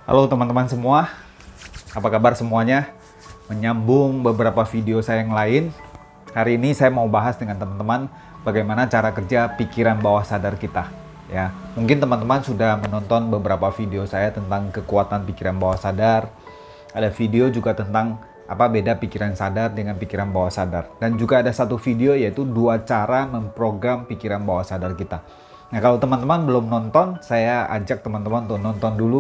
Halo teman-teman semua, apa kabar semuanya? Menyambung beberapa video saya yang lain, hari ini saya mau bahas dengan teman-teman bagaimana cara kerja pikiran bawah sadar kita. Ya, mungkin teman-teman sudah menonton beberapa video saya tentang kekuatan pikiran bawah sadar. Ada video juga tentang apa beda pikiran sadar dengan pikiran bawah sadar. Dan juga ada satu video yaitu 2 cara memprogram pikiran bawah sadar kita. Nah, kalau teman-teman belum nonton, saya ajak teman-teman untuk nonton dulu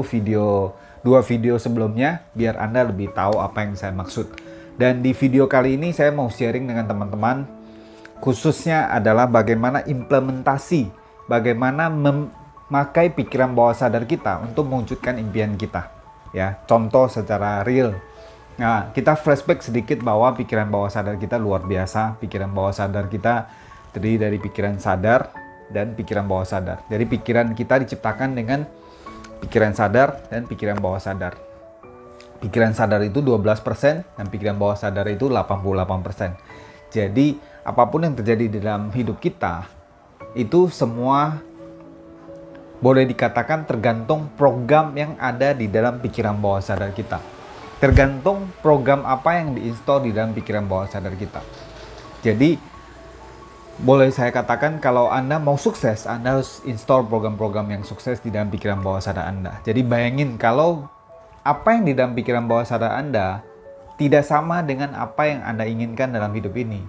dua video sebelumnya biar Anda lebih tahu apa yang saya maksud. Dan di video kali ini saya mau sharing dengan teman-teman khususnya adalah bagaimana implementasi, bagaimana memakai pikiran bawah sadar kita untuk mewujudkan impian kita. Ya, contoh secara real. Nah, kita flashback sedikit bahwa pikiran bawah sadar kita luar biasa. Pikiran bawah sadar kita terdiri dari pikiran sadar dan pikiran bawah sadar. Jadi pikiran kita diciptakan dengan pikiran sadar dan pikiran bawah sadar. Pikiran sadar itu 12% dan pikiran bawah sadar itu 88%. Jadi apapun yang terjadi di dalam hidup kita itu semua boleh dikatakan tergantung program yang ada di dalam pikiran bawah sadar kita. Tergantung program apa yang diinstal di dalam pikiran bawah sadar kita. Jadi boleh saya katakan kalau Anda mau sukses, Anda harus install program-program yang sukses di dalam pikiran bawah sadar Anda. Jadi bayangin kalau apa yang di dalam pikiran bawah sadar Anda tidak sama dengan apa yang Anda inginkan dalam hidup ini.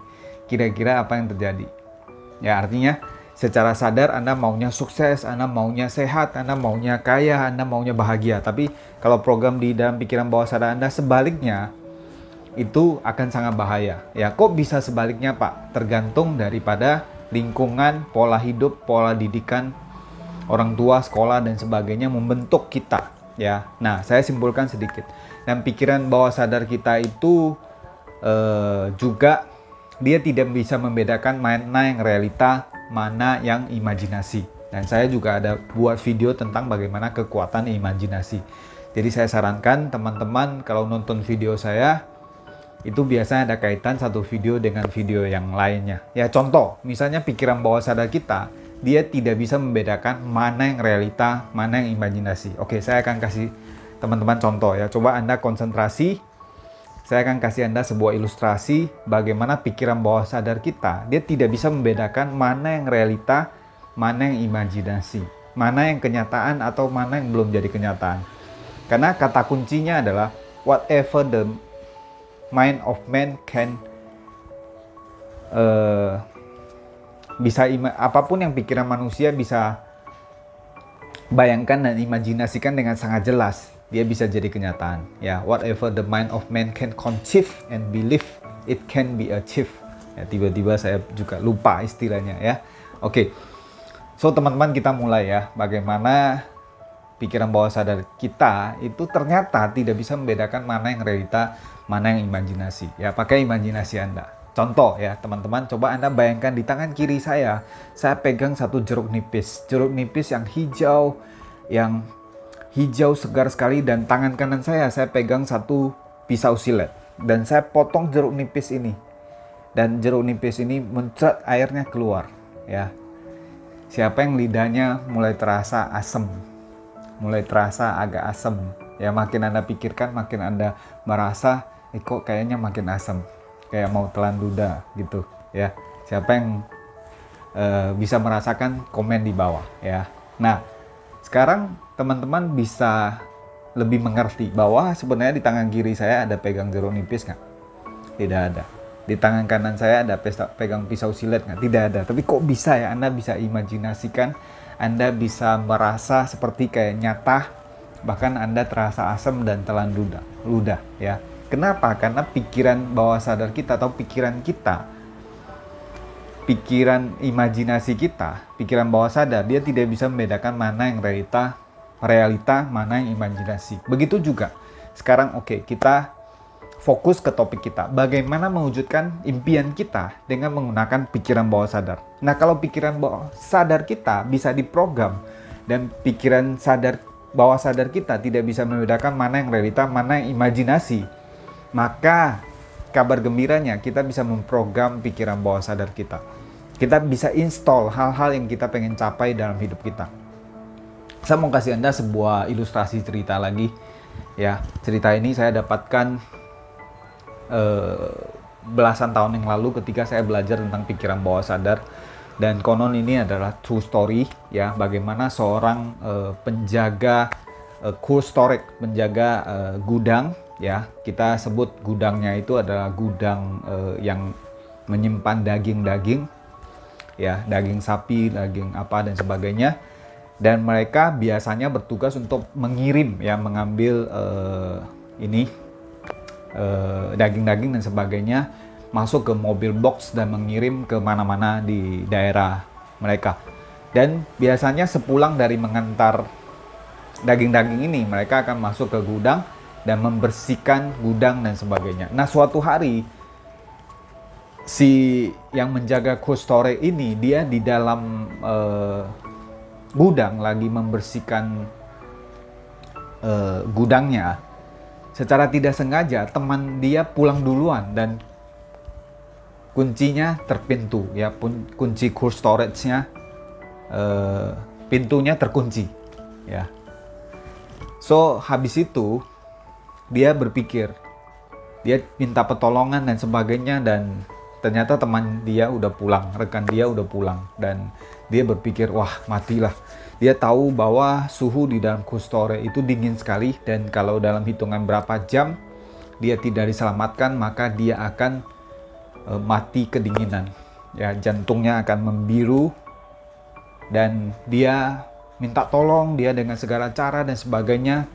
Kira-kira apa yang terjadi? Ya, artinya secara sadar Anda maunya sukses, Anda maunya sehat, Anda maunya kaya, Anda maunya bahagia. Tapi kalau program di dalam pikiran bawah sadar Anda sebaliknya, itu akan sangat bahaya. Ya, kok bisa sebaliknya, Pak? Tergantung daripada lingkungan, pola hidup, pola didikan, orang tua, sekolah, dan sebagainya membentuk kita. Ya, nah saya simpulkan sedikit. Dan pikiran bawah sadar kita itu juga dia tidak bisa membedakan mana yang realita, mana yang imajinasi. Dan saya juga ada buat video tentang bagaimana kekuatan imajinasi. Jadi saya sarankan teman-teman kalau nonton video saya, itu biasanya ada kaitan satu video dengan video yang lainnya. Ya, contoh, misalnya pikiran bawah sadar kita, dia tidak bisa membedakan mana yang realita, mana yang imajinasi. Oke, saya akan kasih teman-teman contoh ya. Coba Anda konsentrasi. Saya akan kasih Anda sebuah ilustrasi bagaimana pikiran bawah sadar kita, dia tidak bisa membedakan mana yang realita, mana yang imajinasi, mana yang kenyataan atau mana yang belum jadi kenyataan. Karena kata kuncinya adalah whatever the mind of man can apapun yang pikiran manusia bisa bayangkan dan imajinasikan dengan sangat jelas, dia bisa jadi kenyataan. Ya, whatever the mind of man can conceive and believe, it can be achieved. Ya, tiba-tiba saya juga lupa istilahnya ya. Oke. So teman-teman, kita mulai ya. Bagaimana pikiran bawah sadar kita itu ternyata tidak bisa membedakan mana yang realita, mana yang imajinasi. Ya, pakai imajinasi Anda. Contoh ya, teman-teman, coba Anda bayangkan di tangan kiri saya pegang satu jeruk nipis. Jeruk nipis yang hijau segar sekali, dan tangan kanan saya pegang satu pisau silet. Dan saya potong jeruk nipis ini. Dan jeruk nipis ini muncrat airnya keluar, ya. Siapa yang lidahnya mulai terasa asam? Mulai terasa agak asam. Ya, makin Anda pikirkan, makin Anda merasa kok kayaknya makin asam, kayak mau telan ludah gitu ya. Siapa yang bisa merasakan, komen di bawah ya. Nah, sekarang teman-teman bisa lebih mengerti bahwa sebenarnya di tangan kiri saya ada pegang jeruk nipis nggak? Tidak ada. Di tangan kanan saya ada pegang pisau silet nggak? Tidak ada. Tapi kok bisa ya? Anda bisa imajinasikan, Anda bisa merasa seperti kayak nyata, bahkan Anda terasa asam dan telan ludah ya. Kenapa? Karena pikiran bawah sadar kita atau pikiran kita, pikiran imajinasi kita, pikiran bawah sadar, dia tidak bisa membedakan mana yang realita, mana yang imajinasi. Begitu juga sekarang, oke, kita fokus ke topik kita. Bagaimana mewujudkan impian kita dengan menggunakan pikiran bawah sadar. Nah, kalau pikiran bawah sadar kita bisa diprogram dan pikiran bawah sadar kita tidak bisa membedakan mana yang realita, mana yang imajinasi, maka kabar gembiranya kita bisa memprogram pikiran bawah sadar kita. Kita bisa install hal-hal yang kita pengen capai dalam hidup kita. Saya mau kasih Anda sebuah ilustrasi cerita lagi. Ya, cerita ini saya dapatkan belasan tahun yang lalu ketika saya belajar tentang pikiran bawah sadar, dan konon ini adalah true story ya, bagaimana seorang penjaga cold storage, penjaga gudang ya, kita sebut gudangnya itu adalah gudang yang menyimpan daging-daging ya, daging sapi, daging apa dan sebagainya, dan mereka biasanya bertugas untuk mengirim ya, mengambil daging-daging dan sebagainya masuk ke mobil box dan mengirim ke mana-mana di daerah mereka. Dan biasanya sepulang dari mengantar daging-daging ini, mereka akan masuk ke gudang dan membersihkan gudang dan sebagainya. Nah, suatu hari si yang menjaga cold storage ini, dia di dalam gudang lagi membersihkan gudangnya. Secara tidak sengaja teman dia pulang duluan dan kuncinya terpintu ya, kunci cold storage-nya pintunya terkunci ya. So habis itu dia berpikir, dia minta pertolongan dan sebagainya, dan ternyata teman dia udah pulang, rekan dia udah pulang, dan dia berpikir wah matilah. Dia tahu bahwa suhu di dalam cold storage itu dingin sekali, dan kalau dalam hitungan berapa jam dia tidak diselamatkan, maka dia akan mati kedinginan. Ya, jantungnya akan membiru, dan dia minta tolong, dia dengan segala cara dan sebagainya.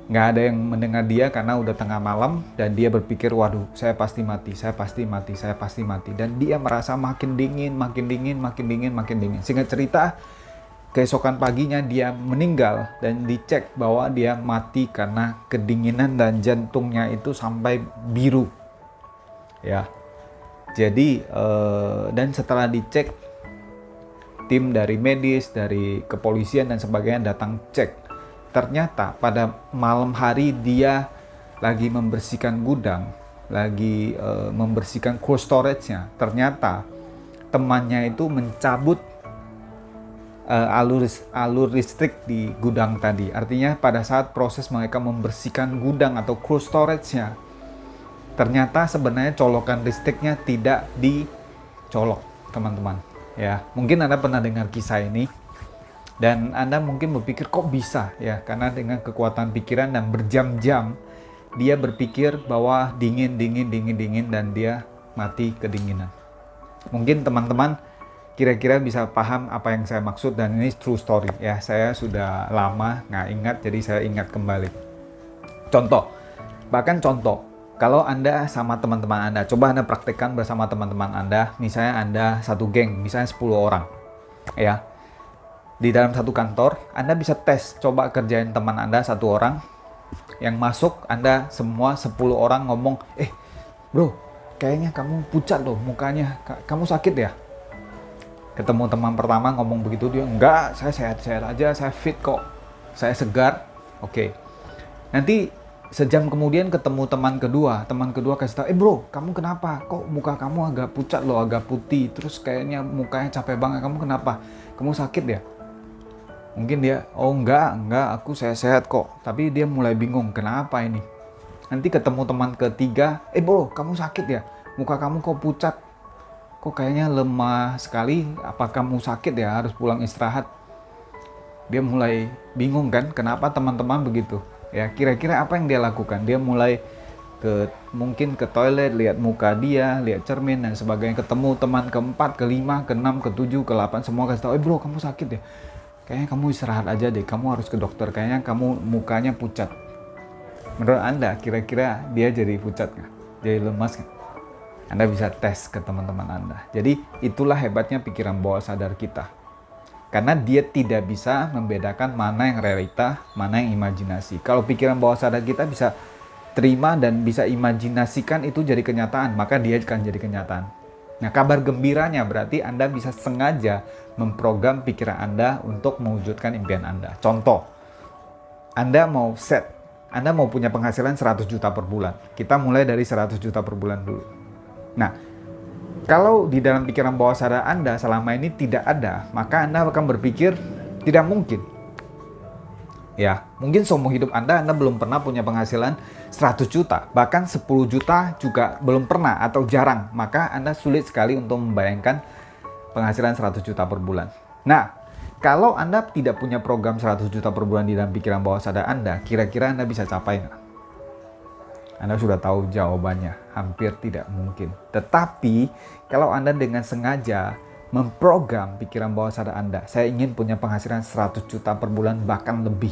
Nggak ada yang mendengar dia karena udah tengah malam, dan dia berpikir, waduh, saya pasti mati, saya pasti mati, saya pasti mati. Dan dia merasa makin dingin, makin dingin, makin dingin, makin dingin. Singkat cerita, keesokan paginya dia meninggal dan dicek bahwa dia mati karena kedinginan dan jantungnya itu sampai biru. Ya. Jadi dan setelah dicek, tim dari medis, dari kepolisian dan sebagainya datang cek. Ternyata pada malam hari dia lagi membersihkan gudang, lagi membersihkan cold storage-nya. Ternyata temannya itu mencabut alur listrik di gudang tadi. Artinya pada saat proses mereka membersihkan gudang atau cold storage-nya, ternyata sebenarnya colokan listriknya tidak dicolok, teman-teman. Ya, mungkin Anda pernah dengar kisah ini, dan Anda mungkin berpikir kok bisa ya, karena dengan kekuatan pikiran dan berjam-jam dia berpikir bahwa dingin dan dia mati kedinginan. Mungkin teman-teman kira-kira bisa paham apa yang saya maksud, dan ini true story ya. Saya sudah lama nggak ingat, jadi saya ingat kembali. Contoh, kalau Anda sama teman-teman Anda, coba Anda praktekkan bersama teman-teman Anda. Misalnya Anda satu geng, misalnya 10 orang ya. Di dalam satu kantor, Anda bisa tes, coba kerjain teman Anda satu orang. Yang masuk, Anda semua 10 orang ngomong, bro, kayaknya kamu pucat loh mukanya, kamu sakit ya? Ketemu teman pertama ngomong begitu, dia, enggak, saya sehat-sehat aja, saya fit kok, saya segar. Oke. Nanti sejam kemudian ketemu teman kedua kasih tahu, bro, kamu kenapa? Kok muka kamu agak pucat loh, agak putih, terus kayaknya mukanya capek banget, kamu kenapa? Kamu sakit ya? Mungkin dia, oh enggak, aku sehat kok. Tapi dia mulai bingung, kenapa ini? Nanti ketemu teman ketiga, bro, kamu sakit ya? Muka kamu kok pucat? Kok kayaknya lemah sekali, apa kamu sakit ya, harus pulang istirahat? Dia mulai bingung kan, kenapa teman-teman begitu? Ya, kira-kira apa yang dia lakukan? Dia mulai mungkin ke toilet, lihat muka dia, lihat cermin dan sebagainya. Ketemu teman keempat, kelima, keenam, ketujuh, ke-8, semua kasih tahu, bro, kamu sakit ya? Kayaknya kamu istirahat aja deh, kamu harus ke dokter, kayaknya kamu mukanya pucat. Menurut Anda, kira-kira dia jadi pucat nggak? Jadi lemas nggak? Anda bisa tes ke teman-teman Anda. Jadi itulah hebatnya pikiran bawah sadar kita. Karena dia tidak bisa membedakan mana yang realita, mana yang imajinasi. Kalau pikiran bawah sadar kita bisa terima dan bisa imajinasikan itu jadi kenyataan, maka dia akan jadi kenyataan. Nah, kabar gembiranya berarti Anda bisa sengaja memprogram pikiran Anda untuk mewujudkan impian Anda. Contoh, Anda mau punya penghasilan 100 juta per bulan. Kita mulai dari 100 juta per bulan dulu. Nah, kalau di dalam pikiran bawah sadar Anda selama ini tidak ada, maka Anda akan berpikir tidak mungkin. Ya, mungkin seumur hidup Anda belum pernah punya penghasilan 100 juta, bahkan 10 juta juga belum pernah atau jarang. Maka Anda sulit sekali untuk membayangkan penghasilan 100 juta per bulan. Nah, kalau Anda tidak punya program 100 juta per bulan di dalam pikiran bawah sadar Anda, kira-kira Anda bisa capai nggak? Anda sudah tahu jawabannya, hampir tidak mungkin. Tetapi, kalau Anda dengan sengaja memprogram pikiran bawah sadar Anda, saya ingin punya penghasilan 100 juta per bulan bahkan lebih.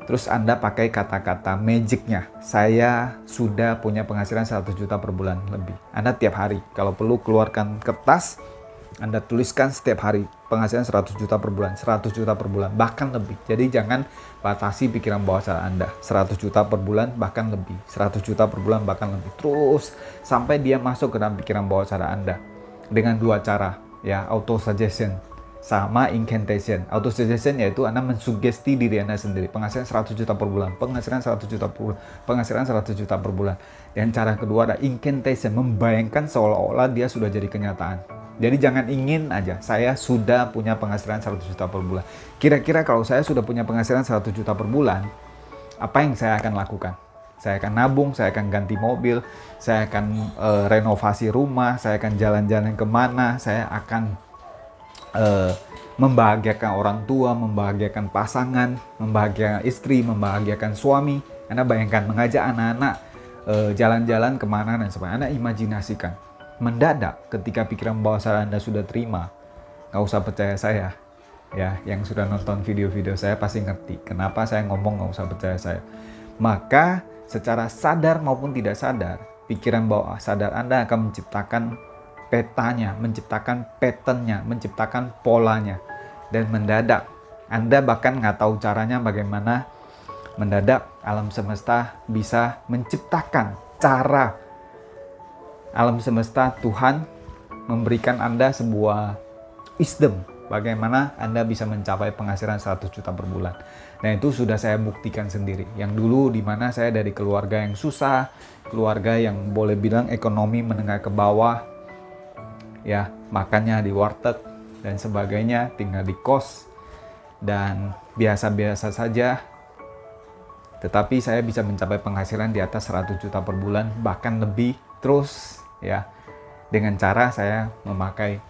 Terus Anda pakai kata-kata magicnya, saya sudah punya penghasilan 100 juta per bulan lebih. Anda tiap hari, kalau perlu keluarkan kertas, Anda tuliskan setiap hari penghasilan 100 juta per bulan, 100 juta per bulan, bahkan lebih. Jadi jangan batasi pikiran bawah sadar Anda, 100 juta per bulan bahkan lebih, 100 juta per bulan bahkan lebih. Terus sampai dia masuk ke dalam pikiran bawah sadar Anda dengan dua cara, ya, auto suggestion sama incantation. Auto suggestion yaitu Anda mensugesti diri Anda sendiri, penghasilan 100 juta per bulan, penghasilan 100 juta per bulan, penghasilan 100 juta per bulan. Dan cara kedua ada incantation, membayangkan seolah-olah dia sudah jadi kenyataan. Jadi jangan ingin aja, saya sudah punya penghasilan 100 juta per bulan. Kira-kira kalau saya sudah punya penghasilan 100 juta per bulan, apa yang saya akan lakukan? Saya akan nabung, saya akan ganti mobil, saya akan renovasi rumah, saya akan jalan-jalan kemana, saya akan membahagiakan orang tua, membahagiakan pasangan, membahagiakan istri, membahagiakan suami. Anda bayangkan mengajak anak-anak jalan-jalan kemana dan sebagainya. Anda imajinasikan. Mendadak ketika pikiran bawah sadar Anda sudah terima, nggak usah percaya saya. Ya, yang sudah nonton video-video saya pasti ngerti kenapa saya ngomong nggak usah percaya saya. Maka secara sadar maupun tidak sadar, pikiran bawah sadar Anda akan menciptakan petanya, menciptakan patternnya, menciptakan polanya. Dan mendadak, Anda bahkan nggak tahu caranya bagaimana, mendadak alam semesta bisa menciptakan cara. Alam semesta, Tuhan memberikan Anda sebuah wisdom bagaimana Anda bisa mencapai penghasilan 100 juta per bulan. Nah, itu sudah saya buktikan sendiri. Yang dulu di mana saya dari keluarga yang susah, keluarga yang boleh bilang ekonomi menengah ke bawah, ya, makannya di warteg dan sebagainya, tinggal di kos dan biasa-biasa saja. Tetapi saya bisa mencapai penghasilan di atas 100 juta per bulan, bahkan lebih. Terus, ya, dengan cara saya memakai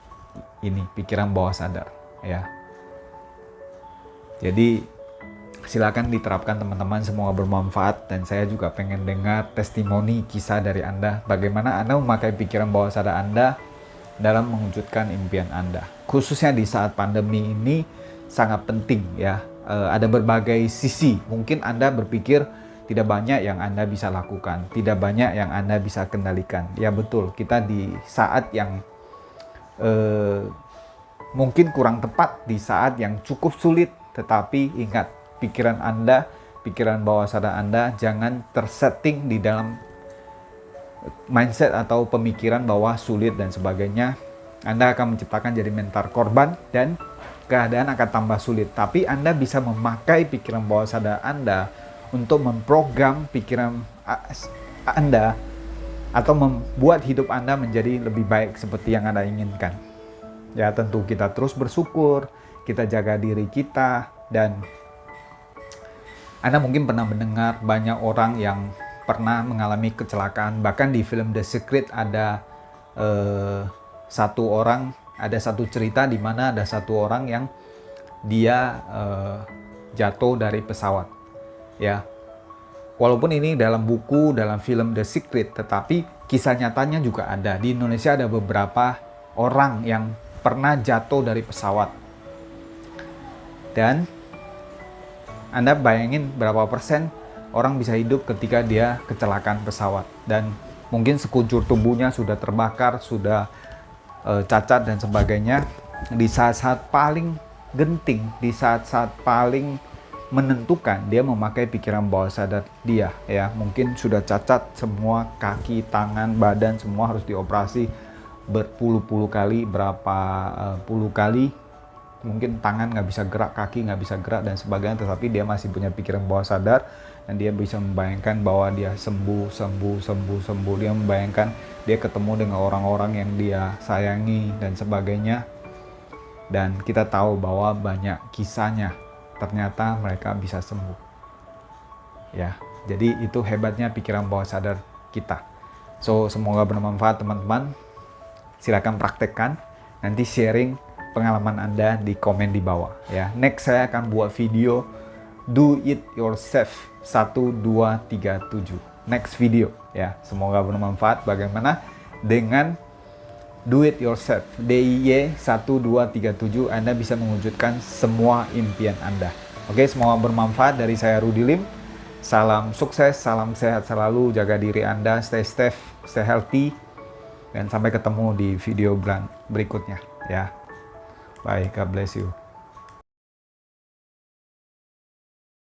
ini, pikiran bawah sadar, ya. Jadi, silakan diterapkan teman-teman, semoga bermanfaat. Dan saya juga pengen dengar testimoni kisah dari Anda, bagaimana Anda memakai pikiran bawah sadar Anda dalam mewujudkan impian Anda. Khususnya di saat pandemi ini sangat penting, ya. Ada berbagai sisi. Mungkin Anda berpikir tidak banyak yang Anda bisa lakukan, tidak banyak yang Anda bisa kendalikan. Ya betul, kita di saat yang mungkin kurang tepat, di saat yang cukup sulit. Tetapi ingat, pikiran Anda, pikiran bawah sadar Anda jangan tersetting di dalam mindset atau pemikiran bahwa sulit dan sebagainya. Anda akan menciptakan jadi mental korban dan keadaan akan tambah sulit. Tapi Anda bisa memakai pikiran bawah sadar Anda untuk memprogram pikiran Anda atau membuat hidup Anda menjadi lebih baik seperti yang Anda inginkan. Ya, tentu kita terus bersyukur, kita jaga diri kita. Dan Anda mungkin pernah mendengar banyak orang yang pernah mengalami kecelakaan. Bahkan di film The Secret ada satu cerita di mana ada satu orang yang dia jatuh dari pesawat. Ya, walaupun ini dalam buku, dalam film The Secret, tetapi kisah nyatanya juga ada. Di Indonesia ada beberapa orang yang pernah jatuh dari pesawat. Dan Anda bayangin berapa persen orang bisa hidup ketika dia kecelakaan pesawat. Dan mungkin sekujur tubuhnya sudah terbakar, sudah cacat dan sebagainya. Di saat-saat paling genting, di saat-saat paling menentukan, dia memakai pikiran bawah sadar dia, ya. Mungkin sudah cacat semua, kaki, tangan, badan semua harus dioperasi berpuluh-puluh kali, berapa puluh kali. Mungkin tangan nggak bisa gerak, kaki nggak bisa gerak dan sebagainya, tetapi dia masih punya pikiran bawah sadar dan dia bisa membayangkan bahwa dia sembuh. Dia membayangkan dia ketemu dengan orang-orang yang dia sayangi dan sebagainya. Dan kita tahu bahwa banyak kisahnya ternyata mereka bisa sembuh. Ya, jadi itu hebatnya pikiran bawah sadar kita. So, semoga bermanfaat teman-teman. Silakan praktekkan, nanti sharing pengalaman Anda di komen di bawah ya. Next saya akan buat video do it yourself 1 2 3 7. Next video ya. Semoga bermanfaat bagaimana dengan do it yourself. DIY 1 2 3 7 Anda bisa mewujudkan semua impian Anda. Oke, semoga bermanfaat. Dari saya Rudy Lim. Salam sukses, salam sehat selalu, jaga diri Anda, stay safe, stay healthy. Dan sampai ketemu di video berikutnya ya. Bye, God bless you.